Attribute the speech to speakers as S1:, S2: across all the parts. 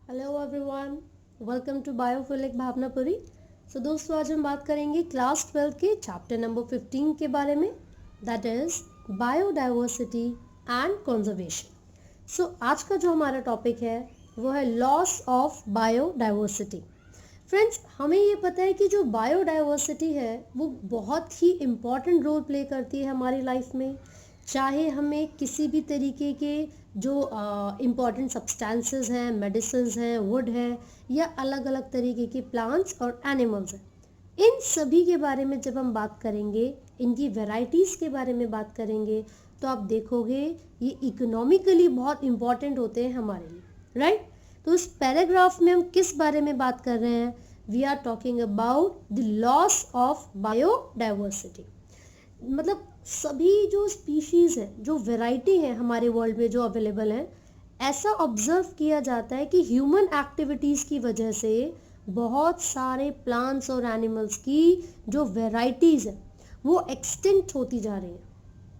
S1: Hello everyone, welcome to biophilic Bhavanapuri. दोस्तों, आज हम बात करेंगे क्लास 12 के चैप्टर नंबर 15 के बारे में, that is biodiversity and conservation. आज का जो हमारा टॉपिक है वो है लॉस ऑफ बायोडाइवर्सिटी। फ्रेंड्स, हमें ये पता है कि जो बायोडाइवर्सिटी है वो बहुत ही इम्पॉर्टेंट रोल प्ले करती है हमारी लाइफ में। चाहे हमें किसी भी तरीके के जो इम्पॉर्टेंट सब्सटेंसेस हैं, मेडिसिन्स हैं, वुड है या अलग अलग तरीके के प्लांट्स और एनिमल्स हैं, इन सभी के बारे में जब हम बात करेंगे, इनकी वैरायटीज़ के बारे में बात करेंगे, तो आप देखोगे ये इकोनॉमिकली बहुत इम्पॉर्टेंट होते हैं हमारे लिए, राइट। तो इस पैराग्राफ में हम किस बारे में बात कर रहे हैं? We are talking about the loss of biodiversity. मतलब सभी जो स्पीशीज़ है, जो वैरायटी है हमारे वर्ल्ड में जो अवेलेबल है, ऐसा ऑब्जर्व किया जाता है कि ह्यूमन एक्टिविटीज़ की वजह से बहुत सारे प्लांट्स और एनिमल्स की जो वैरायटीज़ है वो एक्सटिंक्ट होती जा रही है।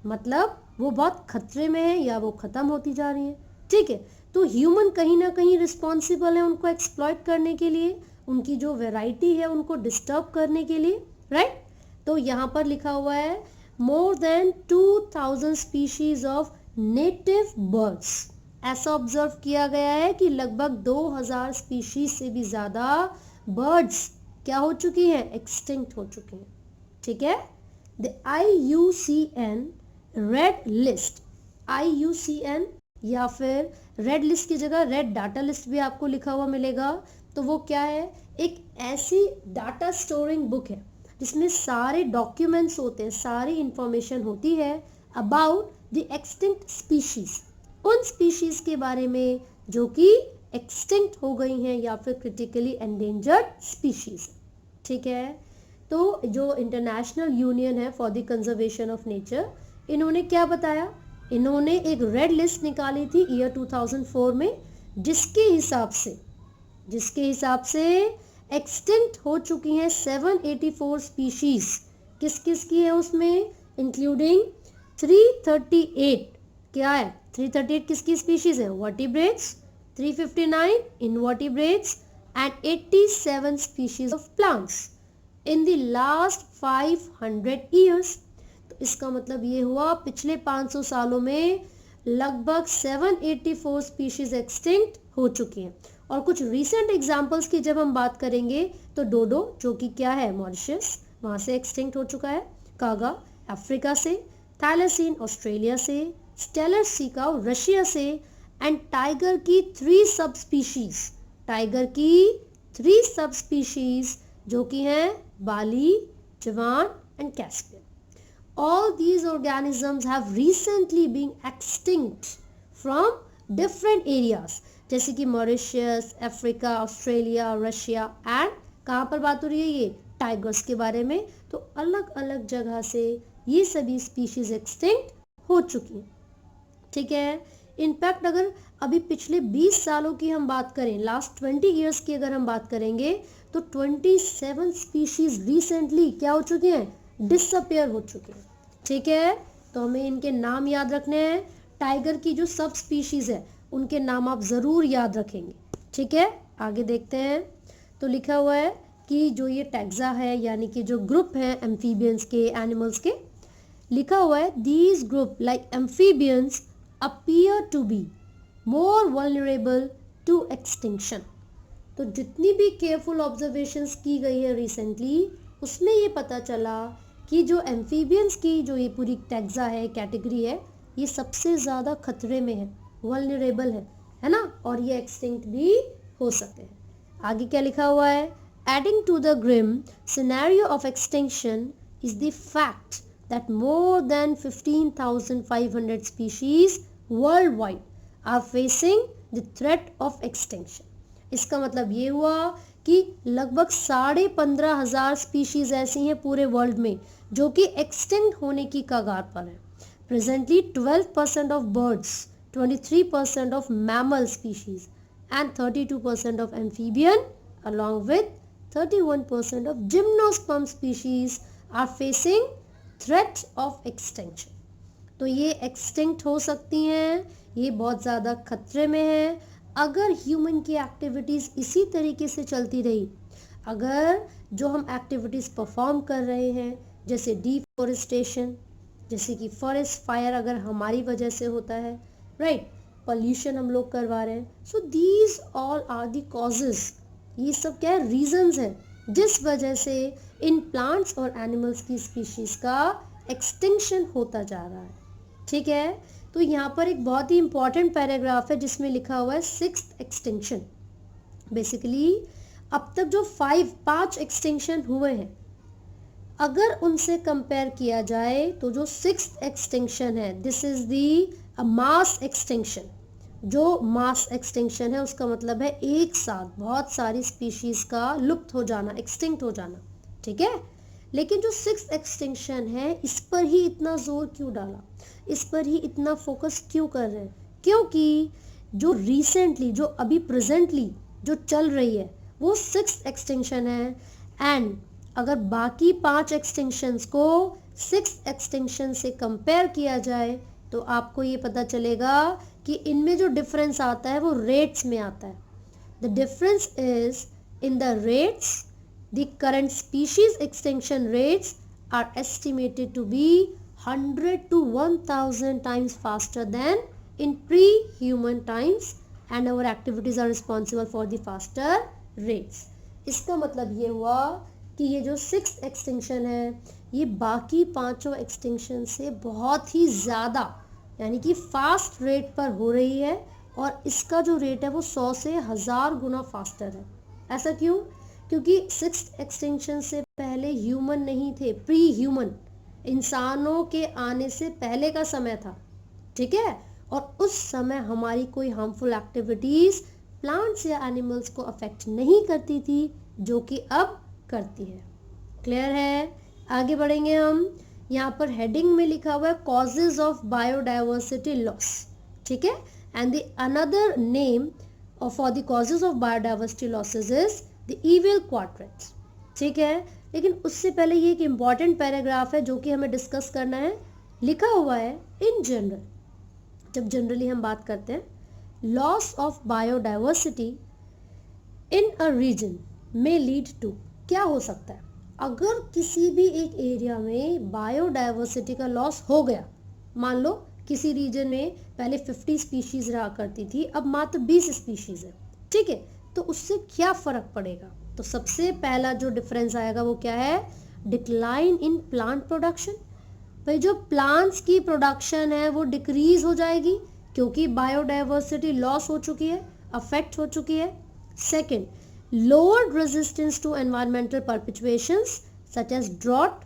S1: मतलब वो बहुत खतरे में है या वो ख़त्म होती जा रही है, ठीक है। तो ह्यूमन कहीं ना कहीं रिस्पॉन्सिबल है उनको एक्सप्लॉइट करने के लिए, उनकी जो वैरायटी है उनको डिस्टर्ब करने के लिए, राइट। तो यहाँ पर लिखा हुआ है more than 2000 species of native birds. ऐसा ऑब्जर्व किया गया है कि लगभग 2000 स्पीशीज से भी ज़्यादा बर्ड्स क्या हो चुकी हैं? एक्सटिंक्ट हो चुकी हैं, ठीक है। The IUCN red list, IUCN या फिर रेड लिस्ट की जगह रेड डाटा लिस्ट भी आपको लिखा हुआ मिलेगा। तो वो क्या है? एक ऐसी डाटा स्टोरिंग बुक है जिसमें सारे डॉक्यूमेंट्स होते हैं, सारी इंफॉर्मेशन होती है अबाउट द एक्सटिंक्ट स्पीशीज, उन स्पीशीज के बारे में जो कि एक्सटिंक्ट हो गई हैं या फिर क्रिटिकली एंडेंजर्ड स्पीशीज, ठीक है। तो जो इंटरनेशनल यूनियन है for the conservation of nature, इन्होंने क्या बताया? इन्होंने एक रेड लिस्ट निकाली थी ईयर 2004 में, जिसके हिसाब से एक्सटिंक्ट हो चुकी हैं 784 स्पीशीज। किस किस की है उसमें? इंक्लूडिंग 338, क्या है 338 किसकी स्पीशीज है? Vertebrates, 359 invertebrates and 87 species of plants in the last 500 years. तो इसका मतलब ये हुआ पिछले 500 सालों में लगभग 784 स्पीशीज एक्सटिंक्ट हो चुकी हैं। और कुछ रीसेंट एग्जाम्पल्स की जब हम बात करेंगे तो डोडो, जो कि क्या है मॉरिशस, वहाँ से एक्सटिंक्ट हो चुका है। कागा अफ्रीका से, थैलेसीन ऑस्ट्रेलिया से, स्टेलर सीकाउ रशिया से, एंड टाइगर की 3 सब स्पीशीज जो कि हैं बाली, जवान and Caspian. All these organisms have recently been extinct from different areas, जैसे कि Mauritius, Africa, Australia, Russia and कहाँ पर बात हो रही है? ये टाइगर्स के बारे में। तो अलग अलग जगह से ये सभी स्पीशीज एक्सटिंक्ट हो चुकी हैं, ठीक है। इनफैक्ट अगर अभी पिछले 20 सालों की हम बात करें, लास्ट 20 ईयर्स की अगर हम बात करेंगे, तो 27 स्पीशीज रिसेंटली क्या हो चुकी हैं? डिसअपियर हो चुके हैं, ठीक है। तो हमें इनके नाम याद रखने हैं। टाइगर की जो सब स्पीशीज है उनके नाम आप ज़रूर याद रखेंगे, ठीक है। आगे देखते हैं। तो लिखा हुआ है कि जो ये टैक्सा है, यानी कि जो ग्रुप है एम्फीबियंस के, एनिमल्स के, लिखा हुआ है these group like amphibians appear to be more vulnerable to extinction. तो जितनी भी केयरफुल ऑब्जर्वेशंस की गई है रिसेंटली, उसमें ये पता चला कि जो एम्फीबियंस की जो ये पूरी टैक्सा है, कैटेगरी है, ये सबसे ज़्यादा खतरे में है, वल्नरेबल है ना, और ये एक्सटिंक्ट भी हो सकते हैं। आगे क्या लिखा हुआ है? Adding to the grim scenario of extinction is the fact that more than 15,500 species worldwide are facing the threat of extinction. इसका मतलब ये हुआ कि लगभग 15,500 स्पीशीज ऐसी हैं पूरे वर्ल्ड में जो कि एक्सटिंक्ट होने की कगार पर है। Presently 12% of birds, 23% of mammal species and 32% of amphibian along with 31% of gymnosperm species are facing threat of extinction। तो ये एक्सटिंक्ट हो सकती हैं, ये बहुत ज़्यादा खतरे में है अगर ह्यूमन की एक्टिविटीज़ इसी तरीके से चलती रही, अगर जो हम एक्टिविटीज़ परफॉर्म कर रहे हैं जैसे डिफॉरेस्टेशन, जैसे कि फॉरेस्ट फायर अगर हमारी वजह से होता है, राइट, पॉल्यूशन हम लोग करवा रहे हैं, so these all are the causes, ये सब क्या है, रीजंस है जिस वजह से इन प्लांट्स और एनिमल्स की स्पीशीज का एक्सटिंक्शन होता जा रहा है। ठीक है, तो यहाँ पर एक बहुत ही इंपॉर्टेंट पैराग्राफ है जिसमें लिखा हुआ है सिक्स्थ एक्सटिंक्शन। बेसिकली अब तक जो पांच एक्सटिंक्शन हुए हैं, अगर उनसे कंपेयर किया जाए तो जो सिक्स्थ एक्सटिंक्शन है, this is the mass extinction. जो मास एक्सटिंक्शन है उसका मतलब है एक साथ बहुत सारी स्पीशीज का लुप्त हो जाना, एक्सटिंक्ट हो जाना। ठीक है, लेकिन जो सिक्स्थ एक्सटिंक्शन है इस पर ही इतना जोर क्यों डाला, इस पर ही इतना फोकस क्यों कर रहे हैं? क्योंकि जो रिसेंटली, जो अभी प्रेजेंटली जो चल रही है वो सिक्स्थ एक्सटिंक्शन है, एंड अगर बाकी पांच एक्सटिंक्शंस को सिक्स्थ एक्सटिंक्शन से कंपेयर किया जाए तो आपको ये पता चलेगा कि इनमें जो डिफरेंस आता है वो रेट्स में आता है। The difference is in the rates, the current species extinction rates are estimated to be 100 to 1000 times faster than in pre-human times, and our activities are responsible for the faster rates. इसका मतलब ये हुआ कि ये जो sixth extinction है ये बाकी पांचों एक्सटिंक्शन से बहुत ही ज़्यादा यानी कि फास्ट रेट पर हो रही है, और इसका जो रेट है वो 100 से 1000 गुना फास्टर है। ऐसा क्यों? क्योंकि सिक्स्थ एक्सटिंक्शन से पहले ह्यूमन नहीं थे, प्री ह्यूमन, इंसानों के आने से पहले का समय था। ठीक है, और उस समय हमारी कोई हार्मफुल एक्टिविटीज़ प्लांट्स या एनिमल्स को अफेक्ट नहीं करती थी, जो कि अब करती है। क्लियर है? आगे बढ़ेंगे हम। यहाँ पर हेडिंग में लिखा हुआ है कॉजेज ऑफ बायोडाइवर्सिटी लॉस। ठीक है, and the another name for the causes of biodiversity losses is the evil quadrants. ठीक है, लेकिन उससे पहले ये एक इम्पॉर्टेंट पैराग्राफ है जो कि हमें डिस्कस करना है। लिखा हुआ है इन जनरल, जब जनरली हम बात करते हैं, loss of biodiversity in a region में लीड टू, क्या हो सकता है अगर किसी भी एक एरिया में बायोडाइवर्सिटी का लॉस हो गया। मान लो किसी रीजन में पहले 50 स्पीशीज रहा करती थी, अब मात्र 20 स्पीशीज है। ठीक है, तो उससे क्या फर्क पड़ेगा? तो सबसे पहला जो डिफरेंस आएगा वो क्या है? Decline in plant production. भाई जो प्लांट्स की प्रोडक्शन है वो डिक्रीज हो जाएगी क्योंकि बायोडाइवर्सिटी लॉस हो चुकी है, अफेक्ट हो चुकी है। Second, lowered resistance to environmental perturbations such as drought.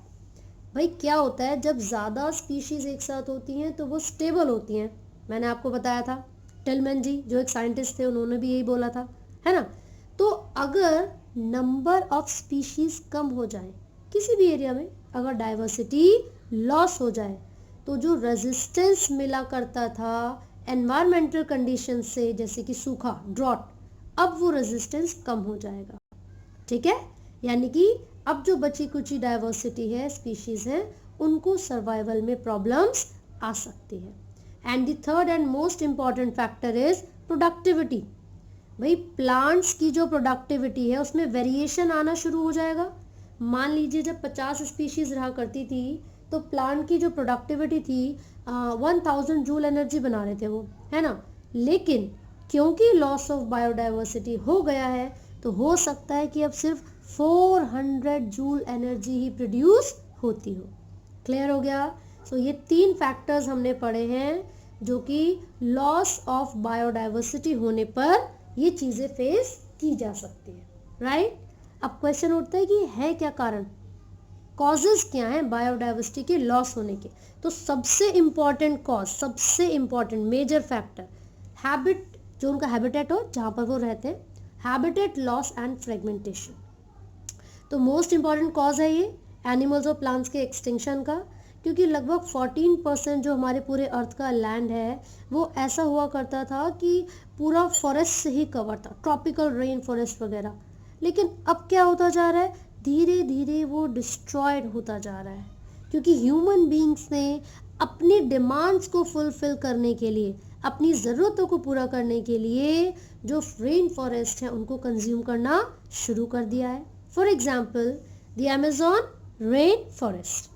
S1: भाई क्या होता है जब ज़्यादा स्पीशीज एक साथ होती हैं तो वो स्टेबल होती हैं। मैंने आपको बताया था, टिलमैन जी जो एक साइंटिस्ट थे उन्होंने भी यही बोला था, है ना। तो अगर नंबर ऑफ स्पीशीज कम हो जाए किसी भी एरिया में, अगर डाइवर्सिटी लॉस हो जाए, तो जो रेजिस्टेंस मिला करता था एनवायरमेंटल कंडीशन से, जैसे कि सूखा, ड्रॉट, अब वो रेजिस्टेंस कम हो जाएगा। ठीक है, यानी कि अब जो बची कुची डाइवर्सिटी है, स्पीशीज है, उनको सर्वाइवल में प्रॉब्लम्स आ सकती है। And the third and most important factor is productivity. भाई प्लांट्स की जो प्रोडक्टिविटी है उसमें वेरिएशन आना शुरू हो जाएगा। मान लीजिए जब 50 स्पीशीज रहा करती थी तो प्लांट की जो प्रोडक्टिविटी थी 1000 जूल एनर्जी बना रहे थे वो, है ना। लेकिन क्योंकि लॉस ऑफ बायोडाइवर्सिटी हो गया है तो हो सकता है कि अब सिर्फ 400 जूल एनर्जी ही प्रोड्यूस होती हो। क्लियर हो गया? सो ये 3 फैक्टर्स हमने पढ़े हैं जो कि लॉस ऑफ बायोडाइवर्सिटी होने पर ये चीज़ें फेस की जा सकती है, राइट। अब क्वेश्चन उठता है कि है क्या कारण, कॉजेज क्या हैं बायोडाइवर्सिटी के लॉस होने के? तो सबसे इम्पॉर्टेंट कॉज, सबसे इम्पॉर्टेंट मेजर फैक्टर, हैबिट, जो उनका हैबिटेट हो जहाँ पर वो रहते हैं, हैबिटेट लॉस एंड फ्रेगमेंटेशन। तो मोस्ट इम्पॉर्टेंट कॉज है ये एनिमल्स और प्लांट्स के एक्सटिंक्शन का, क्योंकि लगभग 14% जो हमारे पूरे अर्थ का लैंड है वो ऐसा हुआ करता था कि पूरा फॉरेस्ट से ही कवर था, ट्रॉपिकल रेन फॉरेस्ट वगैरह। लेकिन अब क्या होता जा रहा है, धीरे धीरे वो डिस्ट्रॉयड होता जा रहा है, क्योंकि ह्यूमन बीइंग्स ने अपनी डिमांड्स को फुलफिल करने के लिए, अपनी ज़रूरतों को पूरा करने के लिए जो रेन फॉरेस्ट है उनको कंज्यूम करना शुरू कर दिया है। For example the Amazon rain forest,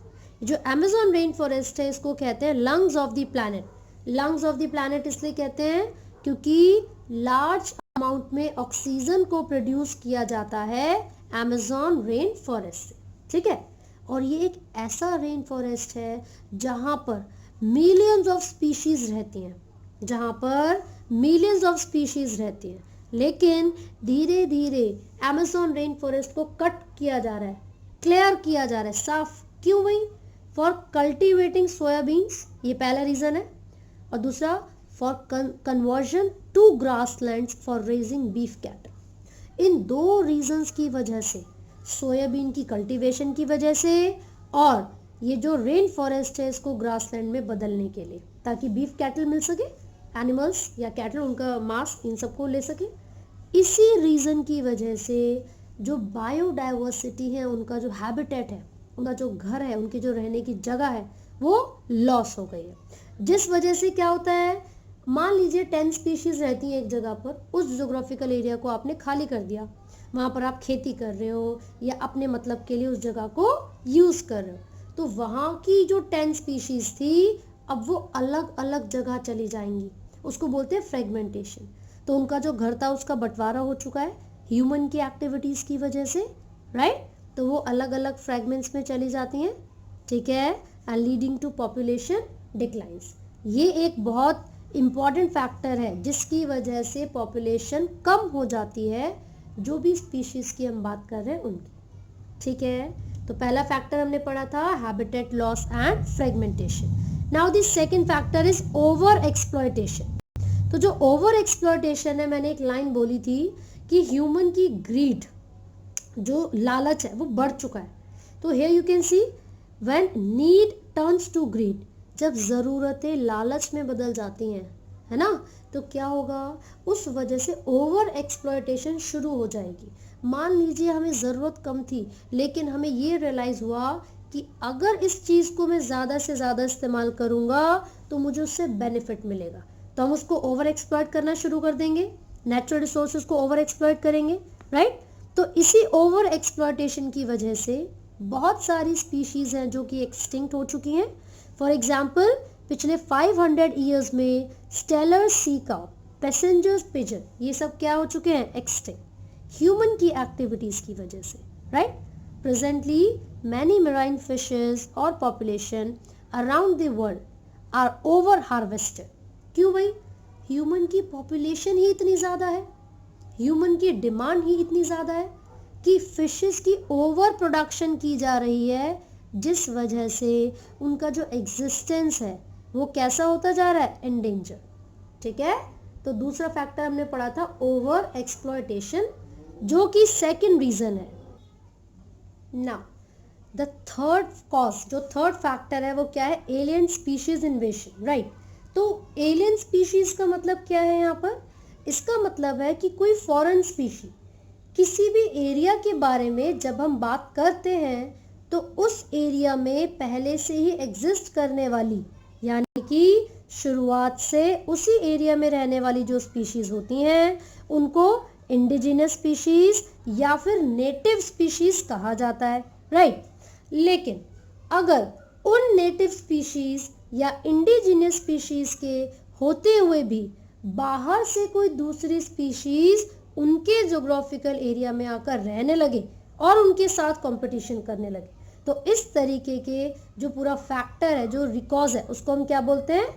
S1: जो अमेज़न रेन फॉरेस्ट है इसको कहते हैं lungs of the planet. Lungs of the planet इसलिए कहते हैं क्योंकि लार्ज अमाउंट में ऑक्सीजन को प्रोड्यूस किया जाता है अमेज़न रेन फॉरेस्ट से, ठीक है। और ये एक ऐसा रेन फॉरेस्ट है जहाँ पर मिलियंस ऑफ स्पीशीज रहती हैं, जहाँ पर मिलियंस ऑफ स्पीशीज रहती हैं, लेकिन धीरे धीरे अमेज़न रेन फॉरेस्ट को कट किया जा रहा है, क्लियर किया जा रहा है, साफ क्यों भाई? फॉर कल्टिवेटिंग सोयाबीन्स, ये पहला रीज़न है। और दूसरा for conversion to grasslands for raising beef cattle. इन दो रीजंस की वजह से, सोयाबीन की कल्टीवेशन की वजह से और ये जो रेन फॉरेस्ट है इसको ग्रासलैंड में बदलने के लिए, ताकि बीफ कैटल मिल सके, एनिमल्स या कैटल उनका मांस इन सबको ले सके। इसी रीज़न की वजह से जो बायोडाइवर्सिटी है, उनका जो हैबिटेट है, उनका जो घर है, उनकी जो रहने की जगह है वो लॉस हो गई है। जिस वजह से क्या होता है, मान लीजिए 10 स्पीशीज रहती हैं एक जगह पर, उस जोग्राफिकल एरिया को आपने खाली कर दिया, वहाँ पर आप खेती कर रहे हो या अपने मतलब के लिए उस जगह को यूज़ कर रहे हो, तो वहाँ की जो 10 स्पीशीज थी अब वो अलग अलग जगह चली जाएंगी, उसको बोलते हैं फ्रेगमेंटेशन। तो उनका जो घर था उसका बंटवारा हो चुका है ह्यूमन की एक्टिविटीज़ की वजह से, राइट। तो वो अलग अलग फ्रेगमेंट्स में चली जाती हैं, ठीक है, and leading to population declines. ये एक बहुत इम्पॉर्टेंट फैक्टर है जिसकी वजह से पॉपुलेशन कम हो जाती है, जो भी स्पीशीज की हम बात कर रहे हैं उनकी, ठीक है। तो पहला फैक्टर हमने पढ़ा था habitat loss and fragmentation. Now the second factor is over exploitation. तो जो ओवर एक्सप्लॉयटेशन है, मैंने एक लाइन बोली थी कि ह्यूमन की ग्रीड, जो लालच है वो बढ़ चुका है। तो here you can see when need turns to greed, जब ज़रूरतें लालच में बदल जाती हैं, है ना, तो क्या होगा, उस वजह से ओवर एक्सप्लॉयटेशन शुरू हो जाएगी। मान लीजिए हमें ज़रूरत कम थी, लेकिन हमें ये रियलाइज़ हुआ कि अगर इस चीज़ को मैं ज़्यादा से ज़्यादा इस्तेमाल करूँगा तो मुझे उससे बेनिफिट मिलेगा, तो हम उसको ओवर एक्सप्लॉयट करना शुरू कर देंगे, नेचुरल रिसोर्सेज को ओवर एक्सप्लॉयट करेंगे, राइट। तो इसी ओवर एक्सप्लॉयटेशन की वजह से बहुत सारी स्पीशीज़ हैं जो कि एक्सटिंक्ट हो चुकी हैं। फॉर एग्जाम्पल पिछले 500 ईयर्स में Steller sea cow, passengers pigeon, ये सब क्या हो चुके हैं, एक्सटिंक्ट, ह्यूमन की एक्टिविटीज़ की वजह से, right. Presently many marine fishes और population around the world are over harvested. क्यों भाई, ह्यूमन की पॉपुलेशन ही इतनी ज़्यादा है, ह्यूमन की डिमांड ही इतनी ज़्यादा है कि फिशेस की ओवर प्रोडक्शन की जा रही है, जिस वजह से उनका जो एग्जिस्टेंस है वो कैसा होता जा रहा है, एंडेंजर, ठीक है। तो दूसरा फैक्टर हमने पढ़ा था ओवर एक्सप्लॉयटेशन, जो कि सेकंड रीजन है। नाउ द थर्ड कॉज, जो थर्ड फैक्टर है वो क्या है, एलियन स्पीशीज इन्वेशन, राइट। तो एलियन स्पीशीज का मतलब क्या है यहाँ पर, इसका मतलब है कि कोई फॉरेन स्पीशी, किसी भी एरिया के बारे में जब हम बात करते हैं तो उस एरिया में पहले से ही एग्जिस्ट करने वाली, यानी कि शुरुआत से उसी एरिया में रहने वाली जो स्पीशीज होती हैं उनको इंडिजिनस स्पीशीज या फिर नेटिव स्पीशीज कहा जाता है, राइट। लेकिन अगर उन नेटिव स्पीशीज या इंडिजिनस स्पीशीज के होते हुए भी बाहर से कोई दूसरी स्पीशीज उनके जोग्राफिकल एरिया में आकर रहने लगे और उनके साथ कंपटीशन करने लगे, तो इस तरीके के जो पूरा फैक्टर है, जो रिकॉज है, उसको हम क्या बोलते हैं,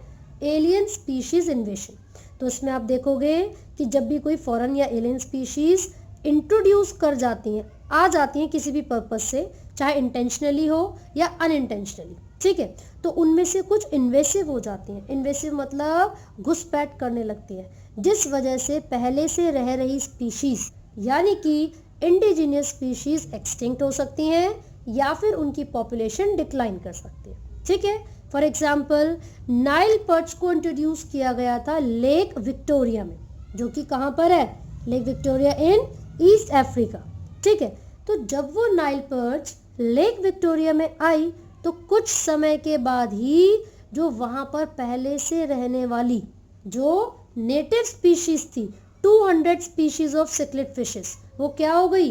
S1: एलियन स्पीशीज इन्वेशन। तो इसमें आप देखोगे कि जब भी कोई फॉरेन या एलियन स्पीशीज इंट्रोड्यूस कर जाती हैं, आ जाती हैं किसी भी पर्पस से, चाहे इंटेंशनली हो या अनइंटेंशनली, ठीक है, तो उनमें से कुछ इन्वेसिव हो जाती हैं। इन्वेसिव मतलब घुसपैठ करने लगती है, जिस वजह से पहले से रह रही स्पीशीज यानी कि इंडिजिनियस स्पीशीज एक्सटिंक्ट हो सकती हैं या फिर उनकी पॉपुलेशन डिक्लाइन कर सकती है, ठीक है। फॉर एग्जाम्पल नाइल पर्च को इंट्रोड्यूस किया गया था लेक विक्टोरिया में, जो कि कहाँ पर है, लेक विक्टोरिया इन ईस्ट अफ्रीका, ठीक है। तो जब वो नाइल पर्च लेक विक्टोरिया में आई तो कुछ समय के बाद ही जो वहाँ पर पहले से रहने वाली जो नेटिव स्पीशीज थी 200 स्पीशीज ऑफ सिक्लेट फिशेस, वो क्या हो गई,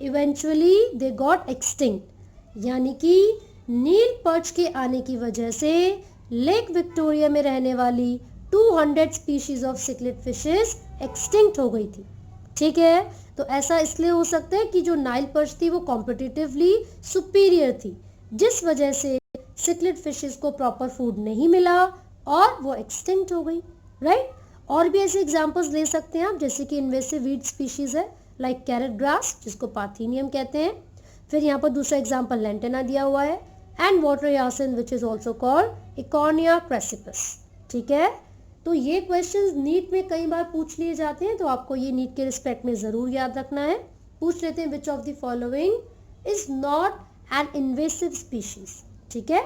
S1: इवेंचुअली दे गॉट एक्सटिंक्ट। यानी कि नील पर्च के आने की वजह से लेक विक्टोरिया में रहने वाली 200 species of cichlid fishes extinct हो गई थी। ठीक है, तो ऐसा इसलिए हो सकता है कि जो नाइल पर्च थी वो कॉम्पिटिटिवली सुपीरियर थी, जिस वजह से सिक्लेट फिशेस को प्रॉपर फूड नहीं मिला और वो एक्सटिंक्ट हो गई, राइट। और भी ऐसे एग्जांपल्स ले सकते हैं आप, जैसे कि इन्वेसिव वीड स्पीशीज है लाइक कैरेट ग्रास, जिसको पार्थेनियम कहते हैं। फिर यहाँ पर दूसरा एग्जांपल लेंटेना दिया हुआ है, and water hyacinth which is also called इकोनिया क्रेसिपस। ठीक है, तो ये क्वेश्चंस नीट में कई बार पूछ लिए जाते हैं, तो आपको ये नीट के रिस्पेक्ट में जरूर याद रखना है। पूछ लेते हैं which of the following is not an invasive species. ठीक है,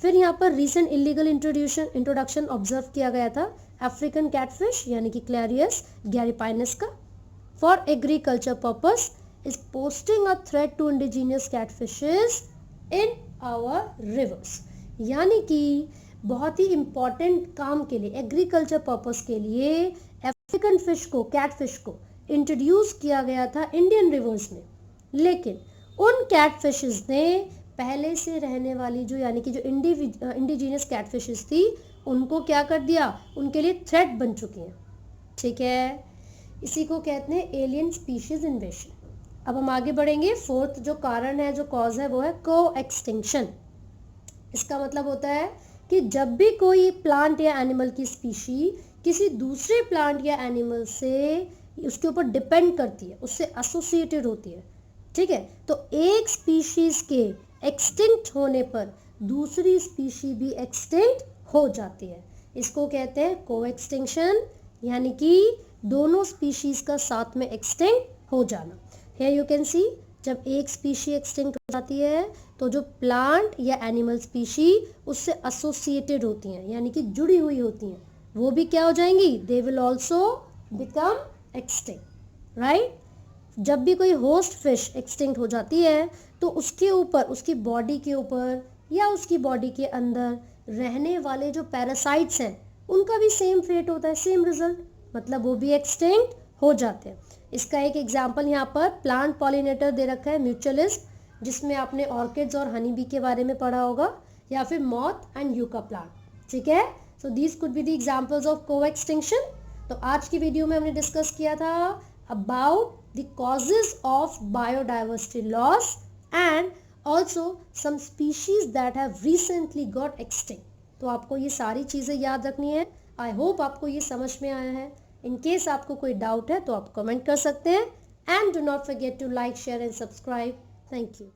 S1: फिर यहाँ पर रीसेंट इलीगल इंट्रोडक्शन ऑब्जर्व किया गया था अफ्रीकन कैटफिश यानी कि क्लैरियस गैरिपाइनस का, for agriculture purpose is posting a threat to indigenous catfishes in our rivers. यानी कि बहुत ही इंपॉर्टेंट काम के लिए, एग्रीकल्चर पर्पस के लिए अफ्रीकन फिश को, कैटफिश को इंट्रोड्यूस किया गया था इंडियन रिवर्स में, लेकिन उन कैटफिशेस ने पहले से रहने वाली जो यानी कि जो इंडिजिनियस कैटफिशेस थी उनको क्या कर दिया, उनके लिए थ्रेट बन चुकी हैं। ठीक है, इसी को कहते हैं एलियन स्पीशीज इन्वेशन। अब हम आगे बढ़ेंगे। फोर्थ जो कारण है, जो कॉज है, वो है को एक्सटिंक्शन। इसका मतलब होता है कि जब भी कोई प्लांट या एनिमल की स्पीशी किसी दूसरे प्लांट या एनिमल से उसके ऊपर डिपेंड करती है, उससे एसोसिएटेड होती है, ठीक है, तो एक स्पीशीज के एक्सटिंक्ट होने पर दूसरी स्पीशी भी एक्सटिंक्ट हो जाती है। इसको कहते हैं को एक्सटिंक्शन, यानी कि दोनों स्पीशीज का साथ में एक्सटिंक्ट हो जाना। हियर यू कैन सी, जब एक स्पीशी एक्सटिंक्ट हो जाती है तो जो प्लांट या एनिमल स्पीशी उससे एसोसिएटेड होती हैं, यानी कि जुड़ी हुई होती हैं, वो भी क्या हो जाएंगी, they will also become extinct, right. जब भी कोई होस्ट फिश एक्सटिंक्ट हो जाती है तो उसके ऊपर, उसकी बॉडी के ऊपर या उसकी बॉडी के अंदर रहने वाले जो पैरासाइट्स हैं उनका भी सेम फेट होता है, सेम रिजल्ट, मतलब वो भी एक्सटिंक्ट हो जाते हैं। इसका एक एग्जाम्पल यहाँ पर प्लांट पॉलिनेटर दे रखा है, म्यूचुअलिस्ट, जिसमें आपने ऑर्किड्स और हनी बी के बारे में पढ़ा होगा, या फिर मॉथ एंड यूका प्लांट। ठीक है, so these could be the examples of co extinction. तो आज की वीडियो में हमने डिस्कस किया था about the causes of biodiversity loss and also some species that have recently got extinct. तो आपको ये सारी चीज़ें याद रखनी है। आई होप आपको ये समझ में आया है। इन केस आपको कोई डाउट है तो आप कमेंट कर सकते हैं, and do not forget to like, share and subscribe. Thank you.